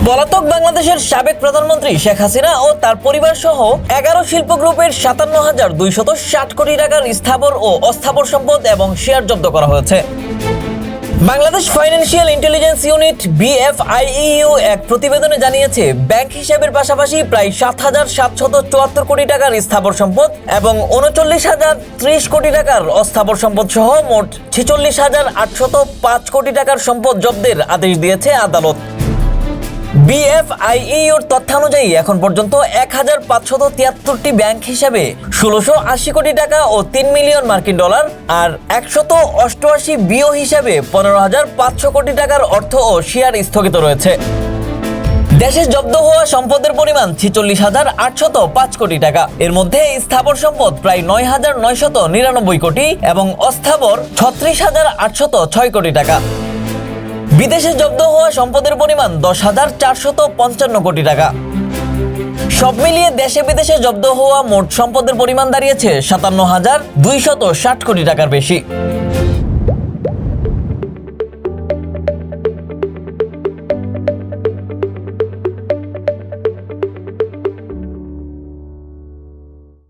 পলাতক বাংলাদেশের সাবেক প্রধানমন্ত্রী শেখ হাসিনা ও তার পরিবার সহ 11 শিল্প গ্রুপের 57,260 কোটি টাকার স্থাবর ও অস্থাবর সম্পদ এবং শেয়ার জব্দ করা হয়েছে। Bangladesh financial intelligence unit BFIEU এক প্রতিবেদনে জানিয়েছে, ব্যাংক হিসাবের পাশাপাশি প্রায় 7,774 কোটি টাকার স্থাবর সম্পদ এবং 39,030 কোটি টাকার অস্থাবর সম্পদ সহ মোট 46,805 কোটি টাকার সম্পদ জব্দের আদেশ দিয়েছে আদালত। BFIEUর তথ্যানুযায়ী এখন পর্যন্ত 1,573টি ব্যাংক হিসাবে 1,680 কোটি টাকা ও 3 মিলিয়ন মার্কিন ডলার আর 188 BO হিসাবে 15,500 কোটি টাকার অর্থ ও শেয়ার স্থগিত রয়েছে। দেশে জব্দ হওয়া সম্পদের পরিমাণ 46,805 কোটি টাকা। এর মধ্যে স্থাবর সম্পদ প্রায় 9,999 কোটি এবং অস্থাবর 36,806 কোটি টাকা। বিদেশে জব্দ হওয়া সম্পদের পরিমাণ 10,455 কোটি টাকা। সব মিলিয়ে দেশে বিদেশে জব্দ হওয়া মোট সম্পদের পরিমাণ দাঁড়িয়েছে 57,260 কোটি টাকার বেশি।